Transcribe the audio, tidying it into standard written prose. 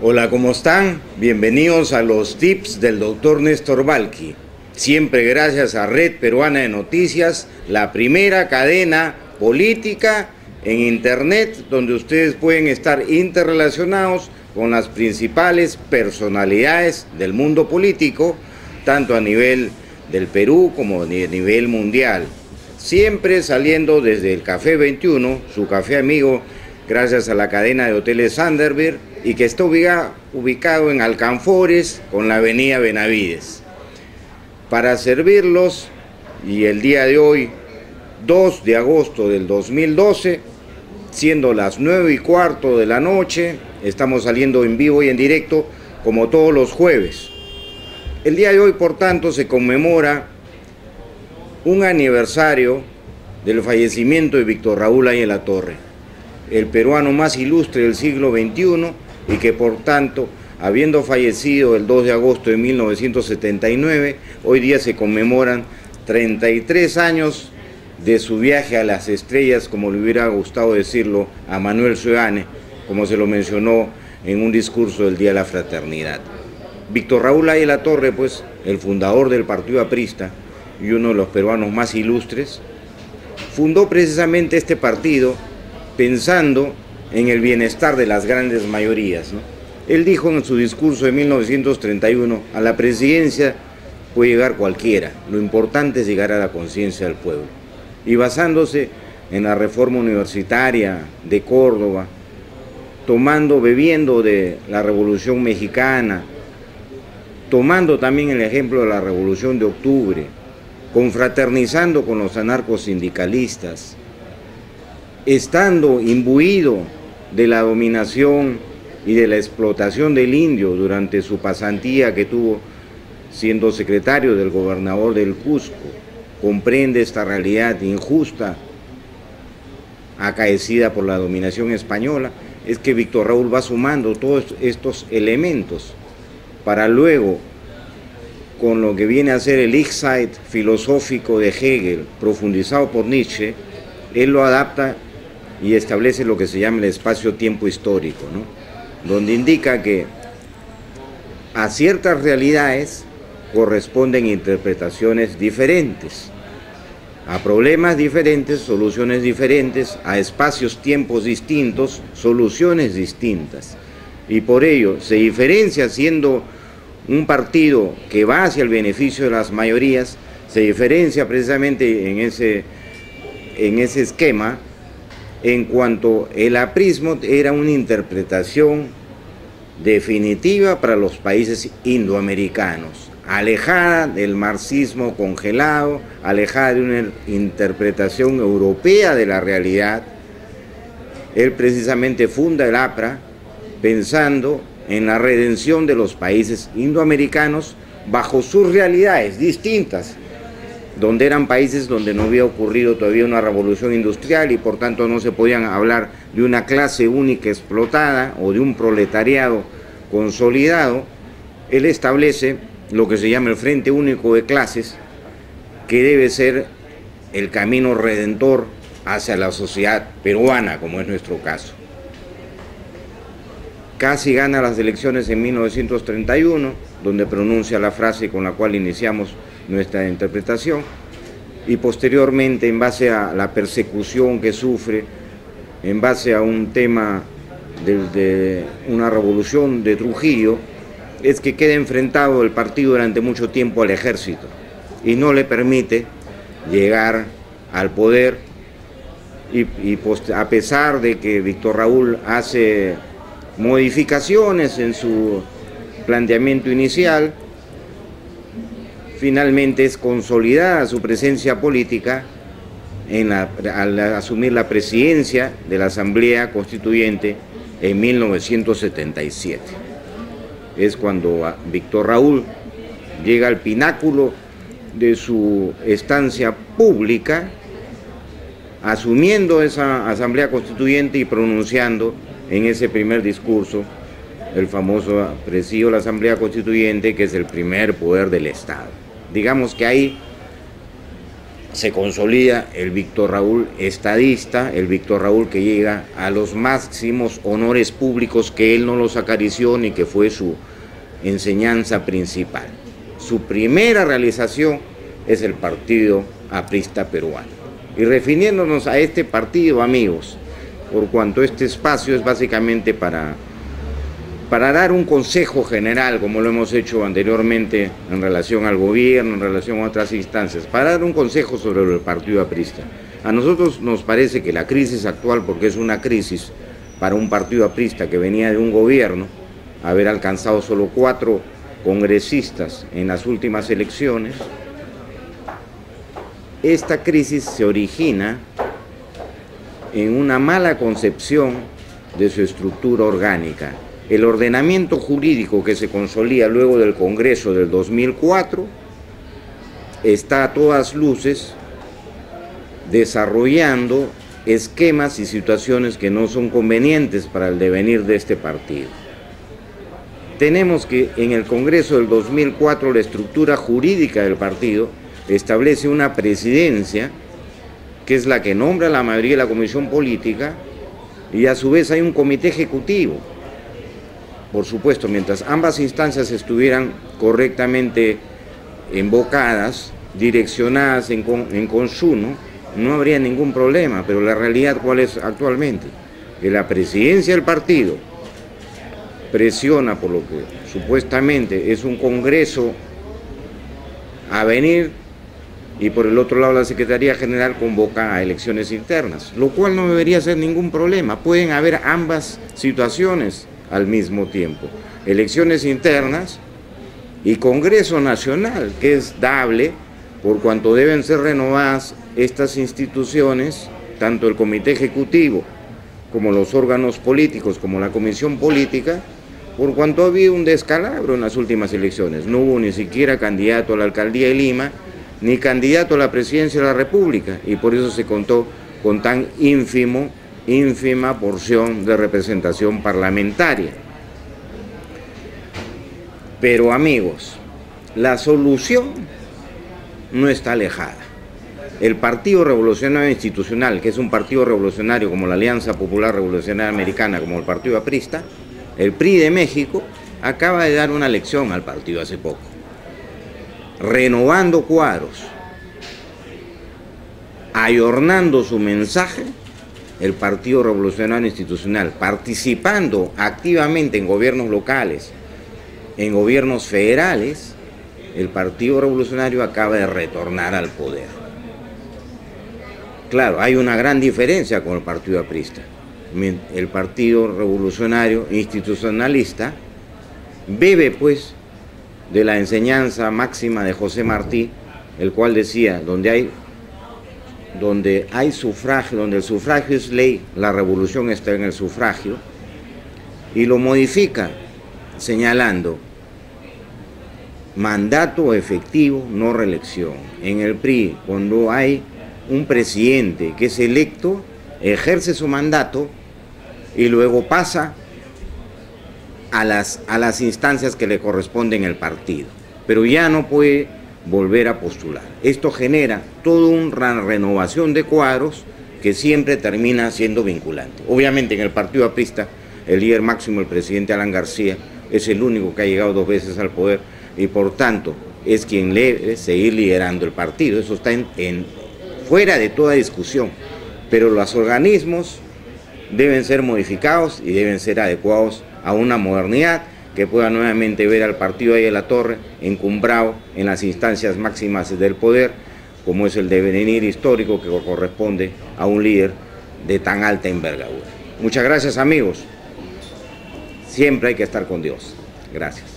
Hola, ¿cómo están? Bienvenidos a los tips del doctor Néstor Balqui. Siempre gracias a Red Peruana de Noticias, la primera cadena política en internet donde ustedes pueden estar interrelacionados con las principales personalidades del mundo político, tanto a nivel del Perú como a nivel mundial. Siempre saliendo desde el Café 21, su café amigo, gracias a la cadena de hoteles Sanderbir, y que está ubicado en Alcanfores con la avenida Benavides. Para servirlos, y el día de hoy, 2 de agosto del 2012, siendo las 9:15 de la noche, estamos saliendo en vivo y en directo como todos los jueves. El día de hoy, por tanto, se conmemora un aniversario del fallecimiento de Víctor Raúl Ayala-Torre, el peruano más ilustre del siglo XXI y que, por tanto, habiendo fallecido el 2 de agosto de 1979, hoy día se conmemoran 33 años de su viaje a las estrellas, como le hubiera gustado decirlo a Manuel Seoane, como se lo mencionó en un discurso del Día de la Fraternidad. Víctor Raúl Ayala-Torre, pues, el fundador del Partido Aprista y uno de los peruanos más ilustres, fundó precisamente este partido pensando en el bienestar de las grandes mayorías, ¿no? Él dijo en su discurso de 1931, a la presidencia puede llegar cualquiera, lo importante es llegar a la conciencia del pueblo. Y basándose en la reforma universitaria de Córdoba, bebiendo de la Revolución Mexicana, tomando también el ejemplo de la Revolución de Octubre, confraternizando con los anarcosindicalistas, estando imbuido de la dominación y de la explotación del indio durante su pasantía que tuvo siendo secretario del gobernador del Cusco, comprende esta realidad injusta acaecida por la dominación española. Es que Víctor Raúl va sumando todos estos elementos para luego, con lo que viene a ser el insight filosófico de Hegel, profundizado por Nietzsche, él lo adapta y establece lo que se llama el espacio-tiempo histórico, ¿no? Donde indica que a ciertas realidades corresponden interpretaciones diferentes, a problemas diferentes, soluciones diferentes, a espacios-tiempos distintos, soluciones distintas. Y por ello se diferencia, siendo un partido que va hacia el beneficio de las mayorías, se diferencia precisamente en ese esquema, en cuanto el aprismo era una interpretación definitiva para los países indoamericanos, alejada del marxismo congelado, alejada de una interpretación europea de la realidad. Él precisamente funda el APRA pensando en la redención de los países indoamericanos bajo sus realidades distintas, donde eran países donde no había ocurrido todavía una revolución industrial y por tanto no se podían hablar de una clase única explotada o de un proletariado consolidado. Él establece lo que se llama el Frente Único de Clases, que debe ser el camino redentor hacia la sociedad peruana, como es nuestro caso. Casi gana las elecciones en 1931, donde pronuncia la frase con la cual iniciamos nuestra interpretación, y posteriormente, en base a la persecución que sufre, en base a un tema de una revolución de Trujillo, es que queda enfrentado el partido durante mucho tiempo al ejército y no le permite llegar al poder, a pesar de que Víctor Raúl hace modificaciones en su planteamiento inicial, finalmente es consolidada su presencia política al asumir la presidencia de la Asamblea Constituyente en 1977. Es cuando Víctor Raúl llega al pináculo de su estancia pública, asumiendo esa Asamblea Constituyente y pronunciando en ese primer discurso el famoso presidio de la Asamblea Constituyente, que es el primer poder del Estado. Digamos que ahí se consolida el Víctor Raúl estadista, el Víctor Raúl que llega a los máximos honores públicos que él no los acarició ni que fue su enseñanza principal. Su primera realización es el Partido Aprista Peruano. Y refiriéndonos a este partido, amigos, por cuanto este espacio es básicamente para dar un consejo general, como lo hemos hecho anteriormente en relación al gobierno, en relación a otras instancias, para dar un consejo sobre el Partido Aprista. A nosotros nos parece que la crisis actual, porque es una crisis para un Partido Aprista que venía de un gobierno, haber alcanzado solo 4 congresistas en las últimas elecciones, esta crisis se origina en una mala concepción de su estructura orgánica. El ordenamiento jurídico que se consolida luego del Congreso del 2004 está a todas luces desarrollando esquemas y situaciones que no son convenientes para el devenir de este partido. Tenemos que en el Congreso del 2004 la estructura jurídica del partido establece una presidencia que es la que nombra la mayoría de la comisión política y a su vez hay un comité ejecutivo. Por supuesto, mientras ambas instancias estuvieran correctamente invocadas, direccionadas en consumo, no habría ningún problema, pero la realidad ¿cuál es actualmente? Que la presidencia del partido presiona por lo que supuestamente es un congreso a venir y por el otro lado la Secretaría General convoca a elecciones internas, lo cual no debería ser ningún problema. Pueden haber ambas situaciones al mismo tiempo, elecciones internas y Congreso Nacional, que es dable por cuanto deben ser renovadas estas instituciones, tanto el Comité Ejecutivo como los órganos políticos, como la Comisión Política, por cuanto había un descalabro en las últimas elecciones. No hubo ni siquiera candidato a la alcaldía de Lima, ni candidato a la presidencia de la República, y por eso se contó con tan ínfima porción de representación parlamentaria. Pero amigos, la solución no está alejada. El Partido Revolucionario Institucional, que es un partido revolucionario como la Alianza Popular Revolucionaria Americana, como el Partido Aprista, el PRI de México, acaba de dar una lección al partido hace poco, renovando cuadros, ayornando su mensaje. El Partido Revolucionario Institucional, participando activamente en gobiernos locales, en gobiernos federales, el Partido Revolucionario acaba de retornar al poder. Claro, hay una gran diferencia con el Partido Aprista. El Partido Revolucionario Institucionalista bebe pues de la enseñanza máxima de José Martí, el cual decía, donde hay sufragio, donde el sufragio es ley, la revolución está en el sufragio, y lo modifica señalando mandato efectivo, no reelección. En el PRI, cuando hay un presidente que es electo, ejerce su mandato y luego pasa a las instancias que le corresponden el partido, pero ya no puede volver a postular. Esto genera toda una renovación de cuadros que siempre termina siendo vinculante. Obviamente en el Partido Aprista, el líder máximo, el presidente Alan García, es el único que ha llegado 2 veces al poder y por tanto es quien debe seguir liderando el partido. Eso está fuera de toda discusión, pero los organismos deben ser modificados y deben ser adecuados a una modernidad que pueda nuevamente ver al partido ahí de la Torre encumbrado en las instancias máximas del poder, como es el devenir histórico que corresponde a un líder de tan alta envergadura. Muchas gracias, amigos. Siempre hay que estar con Dios. Gracias.